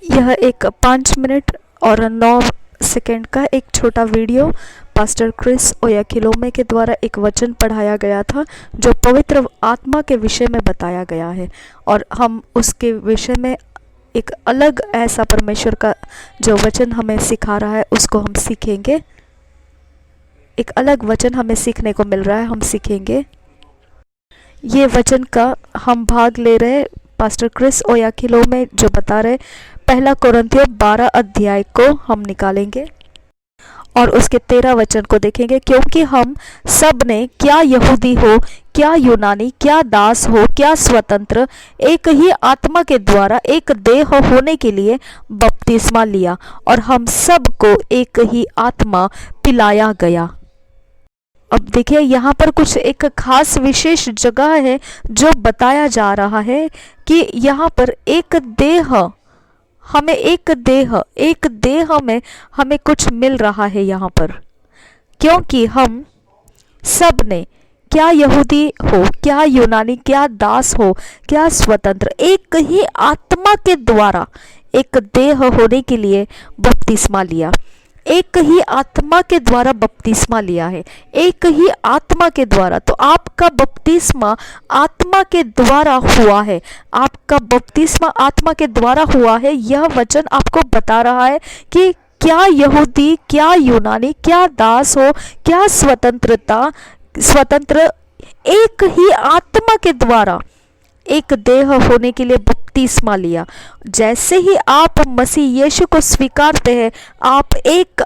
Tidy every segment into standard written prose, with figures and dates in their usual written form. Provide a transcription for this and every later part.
यह एक 5 मिनट और 9 सेकंड का एक छोटा वीडियो पास्टर क्रिस ओयाखिलोमे के द्वारा एक वचन पढ़ाया गया था जो पवित्र आत्मा के विषय में बताया गया है, और हम उसके विषय में एक अलग ऐसा परमेश्वर का जो वचन हमें सिखा रहा है उसको हम सीखेंगे। एक अलग वचन हमें सीखने को मिल रहा है, हम सीखेंगे। ये वचन का हम भाग ले रहे पास्टर क्रिस ओयाखिलोमे जो बता रहे, पहला कोरिन्थियों 12 अध्याय को हम निकालेंगे और उसके 13 वचन को देखेंगे। क्योंकि हम सब ने, क्या यहूदी हो, क्या यूनानी, क्या दास हो, क्या स्वतंत्र, एक ही आत्मा के द्वारा एक देह होने के लिए बपतिस्मा लिया, और हम सबको एक ही आत्मा पिलाया गया। अब देखिए, यहाँ पर कुछ एक खास विशेष जगह है जो बताया जा रहा है कि यहाँ पर एक देह, हमें एक देह में हमें कुछ मिल रहा है यहाँ पर। क्योंकि हम सब ने, क्या यहूदी हो, क्या यूनानी, क्या दास हो, क्या स्वतंत्र, एक ही आत्मा के द्वारा एक देह होने के लिए बपतिस्मा लिया। एक ही आत्मा के द्वारा बपतिस्मा लिया है, एक ही आत्मा के द्वारा। तो आपका बपतिस्मा आत्मा के द्वारा हुआ है, आपका बपतिस्मा आत्मा के द्वारा हुआ है। यह वचन आपको बता रहा है कि क्या यहूदी, क्या यूनानी, क्या दास हो, क्या स्वतंत्र, एक ही आत्मा के द्वारा एक देह होने के लिए बपतिस्मा लिया। जैसे ही आप मसीह यीशु को स्वीकारते हैं, आप एक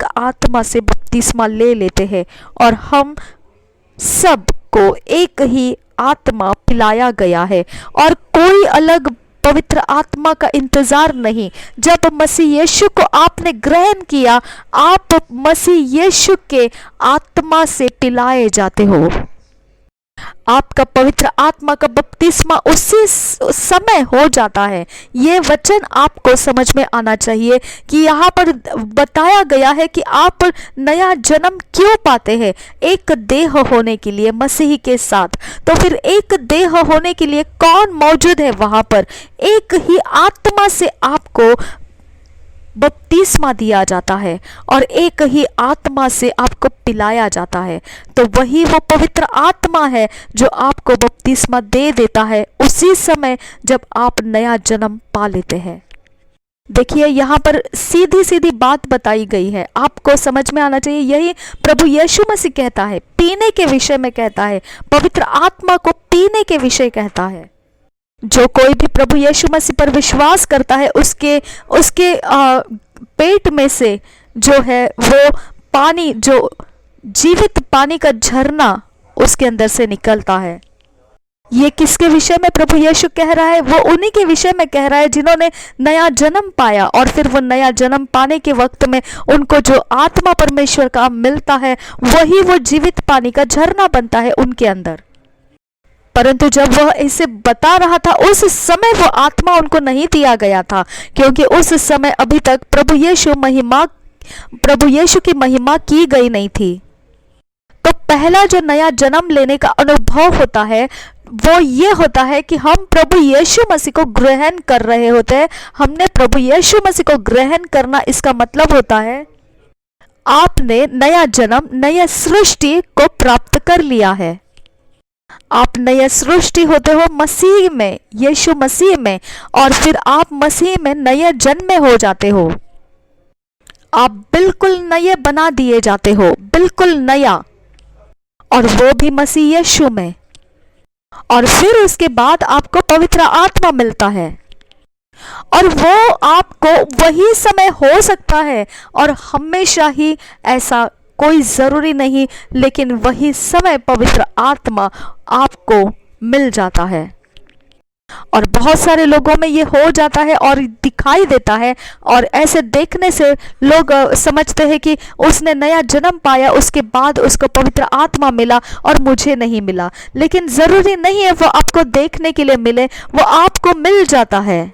आत्मा से बपतिस्मा ले लेते हैं, और हम सब को एक ही आत्मा पिलाया गया है, और कोई अलग पवित्र आत्मा का इंतजार नहीं। जब मसीह यीशु को आपने ग्रहण किया, आप मसीह यीशु के आत्मा से पिलाए जाते हो। आपका पवित्र आत्मा का बपतिस्मा उसी समय हो जाता है। ये वचन आपको समझ में आना चाहिए कि यहाँ पर बताया गया है कि आप नया जन्म क्यों पाते हैं, एक देह होने के लिए मसीह के साथ। तो फिर एक देह होने के लिए कौन मौजूद है वहाँ पर? एक ही आत्मा से आपको बपतिस्मा दिया जाता है और एक ही आत्मा से आपको पिलाया जाता है। तो वही वो पवित्र आत्मा है जो आपको बपतिस्मा दे देता है उसी समय जब आप नया जन्म पा लेते हैं। देखिए, यहाँ पर सीधी सीधी बात बताई गई है, आपको समझ में आना चाहिए। यही प्रभु यीशु मसीह कहता है, पीने के विषय में कहता है, पवित्र आत्मा को पीने के विषय कहता है। जो कोई भी प्रभु यीशु मसीह पर विश्वास करता है, उसके पेट में से जो है वो पानी, जो जीवित पानी का झरना उसके अंदर से निकलता है। ये किसके विषय में प्रभु यीशु कह रहा है? वो उन्हीं के विषय में कह रहा है जिन्होंने नया जन्म पाया, और फिर वो नया जन्म पाने के वक्त में उनको जो आत्मा परमेश्वर का मिलता है, वही वो जीवित पानी का झरना बनता है उनके अंदर। परंतु जब वह इसे बता रहा था, उस समय वो आत्मा उनको नहीं दिया गया था, क्योंकि उस समय अभी तक प्रभु यीशु की महिमा की गई नहीं थी। तो पहला जो नया जन्म लेने का अनुभव होता है वो ये होता है कि हम प्रभु यीशु मसीह को ग्रहण कर रहे होते हैं। हमने प्रभु यीशु मसीह को ग्रहण करना, इसका मतलब होता है आपने नया जन्म, नया सृष्टि को प्राप्त कर लिया है। आप नया सृष्टि होते हो मसीह में, यीशु मसीह में, और फिर आप मसीह में नए जन्मे हो जाते हो। आप बिल्कुल नए बना दिए जाते हो, बिल्कुल नया, और वो भी मसीह यीशु में। और फिर उसके बाद आपको पवित्र आत्मा मिलता है, और वो आपको वही समय हो सकता है, और हमेशा ही ऐसा कोई ज़रूरी नहीं, लेकिन वही समय पवित्र आत्मा आपको मिल जाता है। और बहुत सारे लोगों में ये हो जाता है और दिखाई देता है, और ऐसे देखने से लोग समझते हैं कि उसने नया जन्म पाया, उसके बाद उसको पवित्र आत्मा मिला और मुझे नहीं मिला। लेकिन ज़रूरी नहीं है वो आपको देखने के लिए मिले, वो आपको मिल जाता है।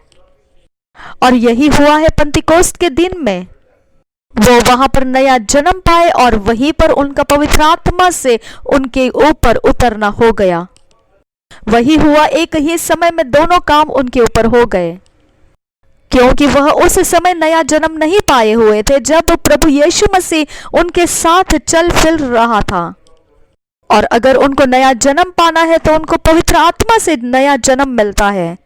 और यही हुआ है पेंतिकोस्त के दिन में। वो वहां पर नया जन्म पाए और वहीं पर उनका पवित्र आत्मा से उनके ऊपर उतरना हो गया। वही हुआ, एक ही समय में दोनों काम उनके ऊपर हो गए। क्योंकि वह उस समय नया जन्म नहीं पाए हुए थे जब प्रभु यीशु मसीह उनके साथ चल फिर रहा था। और अगर उनको नया जन्म पाना है तो उनको पवित्र आत्मा से नया जन्म मिलता है,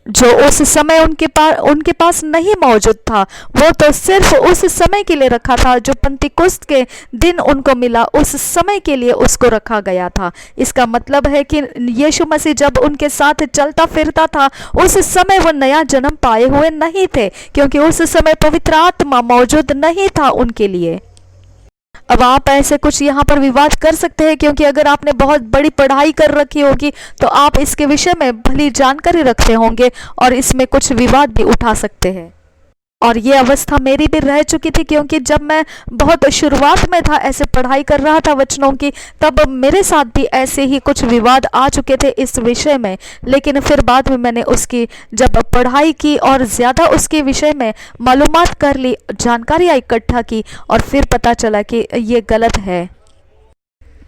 जो उस समय उनके पास नहीं मौजूद था। वो तो सिर्फ उस समय के लिए रखा था, जो पंतीकुस्त के दिन उनको मिला उस समय के लिए उसको रखा गया था। इसका मतलब है कि यीशु मसीह जब उनके साथ चलता फिरता था उस समय वो नया जन्म पाए हुए नहीं थे, क्योंकि उस समय पवित्र आत्मा मौजूद नहीं था उनके लिए। अब आप ऐसे कुछ यहाँ पर विवाद कर सकते हैं, क्योंकि अगर आपने बहुत बड़ी पढ़ाई कर रखी होगी तो आप इसके विषय में भली जानकारी रखते होंगे और इसमें कुछ विवाद भी उठा सकते हैं। और ये अवस्था मेरी भी रह चुकी थी, क्योंकि जब मैं बहुत शुरुआत में था, ऐसे पढ़ाई कर रहा था वचनों की, तब मेरे साथ भी ऐसे ही कुछ विवाद आ चुके थे इस विषय में। लेकिन फिर बाद में मैंने उसकी जब पढ़ाई की और ज़्यादा उसके विषय में मालूमात कर ली, जानकारियाँ इकट्ठा की, और फिर पता चला कि ये गलत है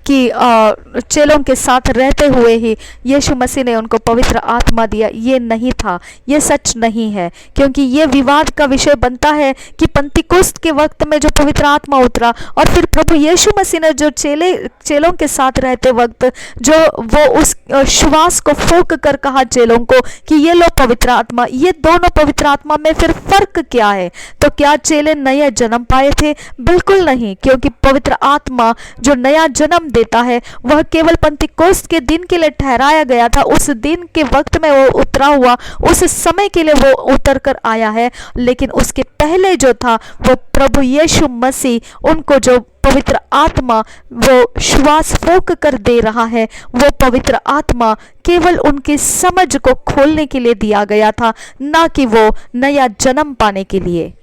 कि चेलों के साथ रहते हुए ही यीशु मसीह ने उनको पवित्र आत्मा दिया। ये नहीं था, ये सच नहीं है, क्योंकि ये विवाद का विषय बनता है कि पंतीकुस्त के वक्त में जो पवित्र आत्मा उतरा और फिर प्रभु यीशु मसीह ने जो चेलों के साथ रहते वक्त जो वो उस श्वास को फूंक कर कहा चेलों को कि ये लो पवित्र आत्मा, ये दोनों पवित्र आत्मा में फिर फर्क क्या है? तो क्या चेले नए जन्म पाए थे? बिल्कुल नहीं, क्योंकि पवित्र आत्मा जो नया जन्म देता है वह केवल पंतीकोस्त के दिन के लिए ठहराया गया था। उस दिन के वक्त में वो उतरा हुआ, उस समय के लिए वो उतर कर आया है। लेकिन उसके पहले जो था वो प्रभु यीशु मसीह उनको जो पवित्र आत्मा वो श्वास फूंक कर दे रहा है, वो पवित्र आत्मा केवल उनकी समझ को खोलने के लिए दिया गया था, ना कि वो नया जन्म पाने के लिए।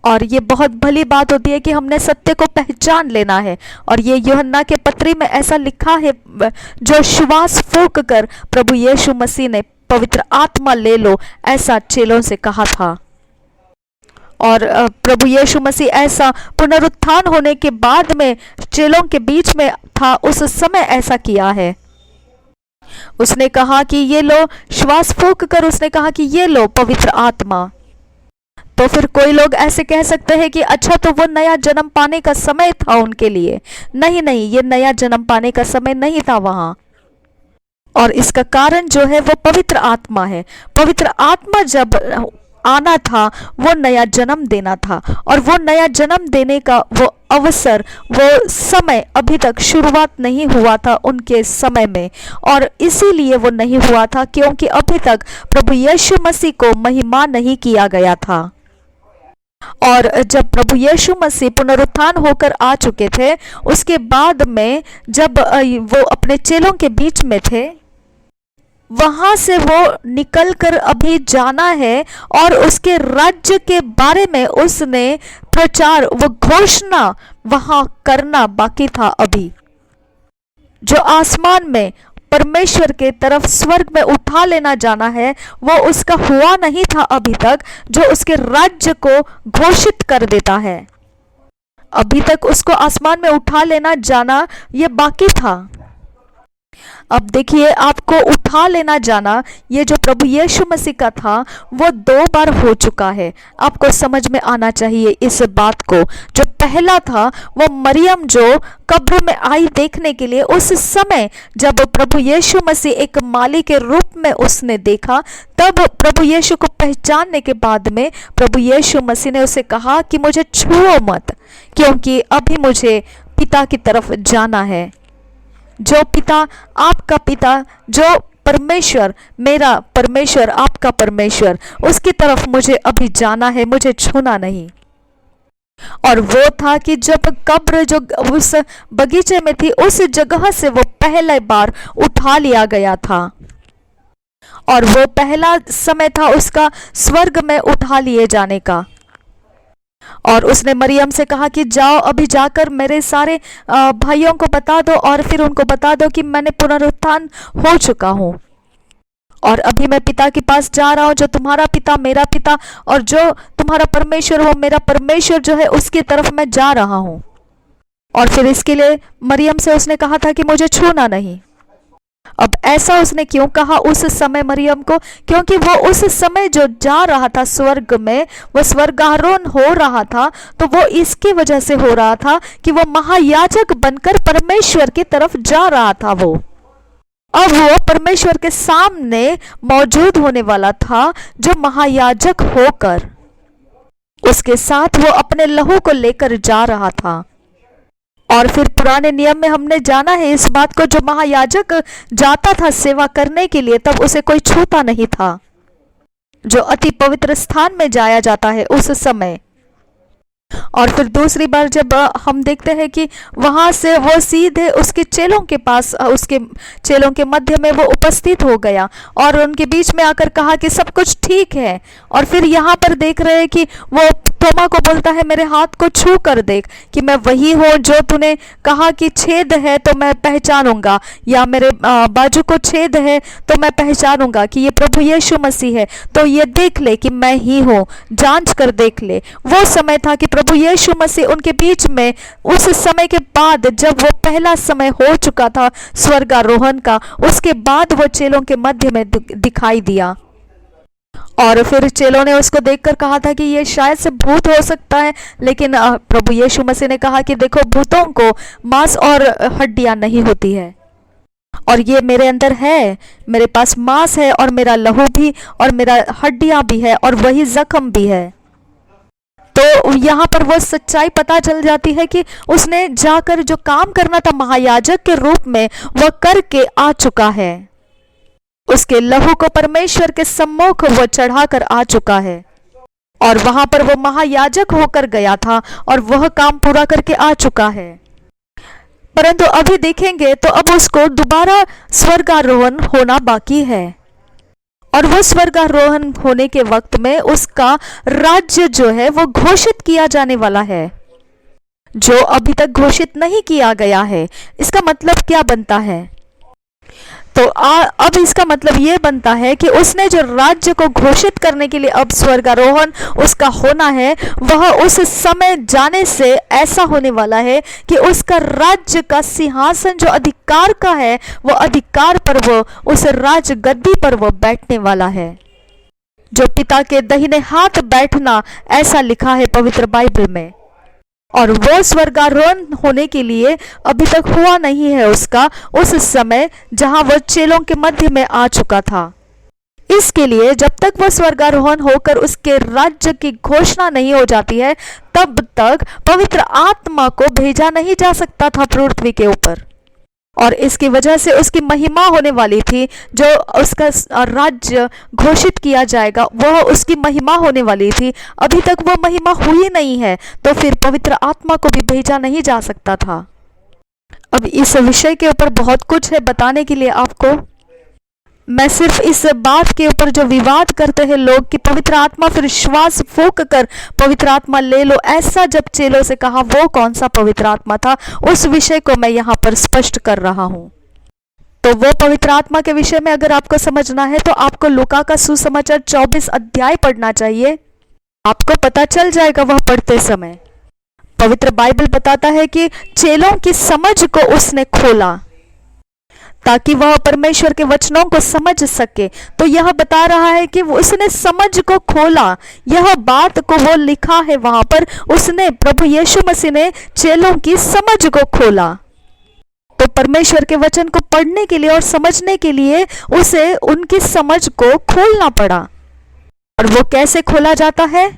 और ये बहुत भली बात होती है कि हमने सत्य को पहचान लेना है, और ये यूहन्ना के पत्री में ऐसा लिखा है, जो श्वास फूंक कर प्रभु यीशु मसीह ने पवित्र आत्मा ले लो, ऐसा चेलों से कहा था। और प्रभु यीशु मसीह ऐसा पुनरुत्थान होने के बाद में चेलों के बीच में था, उस समय ऐसा किया है। उसने कहा कि ये लो, श्वास फूंक कर उसने कहा कि ये लो पवित्र आत्मा। तो फिर कोई लोग ऐसे कह सकते हैं कि अच्छा, तो वो नया जन्म पाने का समय था उनके लिए। नहीं नहीं, ये नया जन्म पाने का समय नहीं था वहां। और इसका कारण जो है वो पवित्र आत्मा है। पवित्र आत्मा जब आना था वो नया जन्म देना था, और वो नया जन्म देने का वो अवसर, वो समय अभी तक शुरुआत नहीं हुआ था उनके समय में। और इसीलिए वो नहीं हुआ था क्योंकि अभी तक प्रभु यीशु मसीह को महिमा नहीं किया गया था। और जब प्रभु यीशु मसीह पुनरुत्थान होकर आ चुके थे, उसके बाद में जब वो अपने चेलों के बीच में थे, वहां से वो निकलकर अभी जाना है और उसके राज्य के बारे में उसने प्रचार, वो घोषणा वहां करना बाकी था। अभी जो आसमान में परमेश्वर के तरफ स्वर्ग में उठा लेना जाना है, वो उसका हुआ नहीं था अभी तक, जो उसके राज्य को घोषित कर देता है। अभी तक उसको आसमान में उठा लेना जाना ये बाकी था। अब देखिए, आपको उठा लेना जाना, ये जो प्रभु यीशु मसीह का था वो 2 बार हो चुका है। आपको समझ में आना चाहिए इस बात को। जो पहला था वो मरियम जो कब्र में आई देखने के लिए, उस समय जब प्रभु यीशु मसीह एक माली के रूप में उसने देखा, तब प्रभु यीशु को पहचानने के बाद में प्रभु यीशु मसीह ने उसे कहा कि मुझे छुओ मत, क्योंकि अभी मुझे पिता की तरफ जाना है। जो पिता, आपका पिता, जो परमेश्वर, मेरा परमेश्वर, आपका परमेश्वर, उसकी तरफ मुझे अभी जाना है, मुझे छूना नहीं। और वो था कि जब कब्र जो उस बगीचे में थी, उस जगह से वो पहले बार उठा लिया गया था, और वो पहला समय था उसका स्वर्ग में उठा लिए जाने का। और उसने मरियम से कहा कि जाओ, अभी जाकर मेरे सारे भाइयों को बता दो, और फिर उनको बता दो कि मैंने पुनरुत्थान हो चुका हूँ, और अभी मैं पिता के पास जा रहा हूँ, जो तुम्हारा पिता मेरा पिता, और जो तुम्हारा परमेश्वर हो मेरा परमेश्वर जो है, उसकी तरफ मैं जा रहा हूँ। और फिर इसके लिए मरियम से उसने कहा था कि मुझे छूना नहीं। अब ऐसा उसने क्यों कहा उस समय मरियम को? क्योंकि वो उस समय जो जा रहा था स्वर्ग में, वो स्वर्गारोहण हो रहा था, तो वो इसकी वजह से हो रहा था कि वो महायाजक बनकर परमेश्वर की तरफ जा रहा था। वो अब वो परमेश्वर के सामने मौजूद होने वाला था, जो महायाजक होकर उसके साथ वो अपने लहू को लेकर जा रहा था। और फिर पुराने नियम में हमने जाना है इस बात को, जो महायाजक जाता था सेवा करने के लिए, तब उसे कोई छूता नहीं था। जो अति पवित्र स्थान में जाया जाता है उस समय। और फिर दूसरी बार जब हम देखते हैं कि वहां से वो सीधे उसके चेलों के पास, उसके चेलों के मध्य में वो उपस्थित हो गया और उनके बीच में आकर कहा कि सब कुछ ठीक है। और फिर यहाँ पर देख रहे हैं कि वो थोमा को बोलता है, मेरे हाथ को छू कर देख कि मैं वही हूँ जो तूने कहा कि छेद है तो मैं पहचानूंगा, या मेरे बाजू को छेद है तो मैं पहचानूंगा कि ये प्रभु यीशु मसीह है। तो ये देख ले कि मैं ही हूँ, जांच कर देख ले। वो समय था कि प्रभु यीशु मसीह उनके बीच में, उस समय के बाद जब वो पहला समय हो चुका था स्वर्गारोहण का, उसके बाद वो चेलों के मध्य में दिखाई दिया। और फिर चेलों ने उसको देखकर कहा था कि ये शायद से भूत हो सकता है, लेकिन प्रभु यीशु मसीह ने कहा कि देखो, भूतों को मांस और हड्डियां नहीं होती है, और ये मेरे अंदर है। मेरे पास मांस है और मेरा लहू भी और मेरा हड्डियां भी है और वही जख्म भी है। तो यहाँ पर वो सच्चाई पता चल जाती है कि उसने जाकर जो काम करना था महायाजक के रूप में, वह करके आ चुका है। उसके लहू को परमेश्वर के सम्मुख वो चढ़ाकर आ चुका है, और वहां पर वो महायाजक होकर गया था और वह काम पूरा करके आ चुका है। परंतु अभी देखेंगे तो अब उसको दोबारा स्वर्गारोहण होना बाकी है, और वो स्वर्गारोहण होने के वक्त में उसका राज्य जो है वो घोषित किया जाने वाला है, जो अभी तक घोषित नहीं किया गया है। इसका मतलब क्या बनता है? तो अब इसका मतलब ये बनता है कि उसने जो राज्य को घोषित करने के लिए अब स्वर्गारोहण उसका होना है, वह उस समय जाने से ऐसा होने वाला है कि उसका राज्य का सिंहासन जो अधिकार का है, वो अधिकार पर वो उस राज गद्दी पर वो बैठने वाला है, जो पिता के दाहिने हाथ बैठना, ऐसा लिखा है पवित्र बाइबल में। और वो स्वर्गारोहण होने के लिए अभी तक हुआ नहीं है उसका, उस समय जहां वो चेलों के मध्य में आ चुका था। इसके लिए जब तक वो स्वर्गारोहण होकर उसके राज्य की घोषणा नहीं हो जाती है, तब तक पवित्र आत्मा को भेजा नहीं जा सकता था पृथ्वी के ऊपर। और इसकी वजह से उसकी महिमा होने वाली थी, जो उसका राज्य घोषित किया जाएगा, वह उसकी महिमा होने वाली थी। अभी तक वो महिमा हुई नहीं है, तो फिर पवित्र आत्मा को भी भेजा नहीं जा सकता था। अब इस विषय के ऊपर बहुत कुछ है बताने के लिए आपको। मैं सिर्फ इस बात के ऊपर जो विवाद करते हैं लोग कि पवित्र आत्मा फिर श्वास फूंक कर पवित्र आत्मा ले लो, ऐसा जब चेलों से कहा, वो कौन सा पवित्र आत्मा था, उस विषय को मैं यहाँ पर स्पष्ट कर रहा हूँ। तो वो पवित्र आत्मा के विषय में अगर आपको समझना है तो आपको लूका का सुसमाचार 24 अध्याय पढ़ना चाहिए, आपको पता चल जाएगा वह पढ़ते समय। पवित्र बाइबल बताता है कि चेलों की समझ को उसने खोला ताकि वह परमेश्वर के वचनों को समझ सके। तो यह बता रहा है कि उसने समझ को खोला, यह बात को वो लिखा है वहां पर, उसने, प्रभु यीशु मसीह ने चेलों की समझ को खोला। तो परमेश्वर के वचन को पढ़ने के लिए और समझने के लिए उसे उनकी समझ को खोलना पड़ा। और वो कैसे खोला जाता है?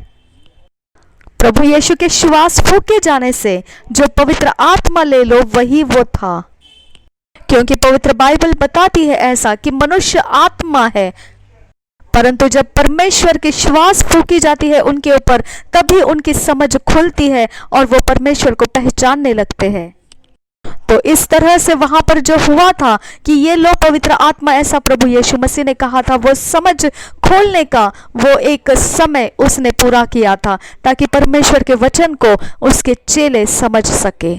प्रभु यीशु के श्वास फूके जाने से। जो पवित्र आत्मा ले लो वही वो था, क्योंकि पवित्र बाइबल बताती है ऐसा कि मनुष्य आत्मा है, परंतु जब परमेश्वर की श्वास फूकी जाती है उनके ऊपर, तभी उनकी समझ खुलती है और वो परमेश्वर को पहचानने लगते हैं। तो इस तरह से वहां पर जो हुआ था कि ये लो पवित्र आत्मा, ऐसा प्रभु यीशु मसीह ने कहा था, वो समझ खोलने का वो एक समय उसने पूरा किया था, ताकि परमेश्वर के वचन को उसके चेले समझ सके।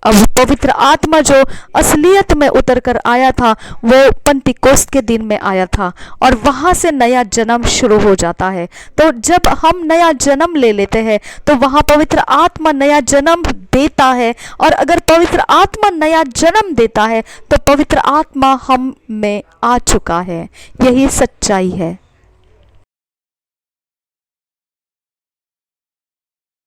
अब पवित्र आत्मा जो असलियत में उतर कर आया था वो पंतीकोस्त के दिन में आया था, और वहाँ से नया जन्म शुरू हो जाता है। तो जब हम नया जन्म ले लेते हैं तो वहाँ पवित्र आत्मा नया जन्म देता है, और अगर पवित्र आत्मा नया जन्म देता है तो पवित्र आत्मा हम में आ चुका है। यही सच्चाई है।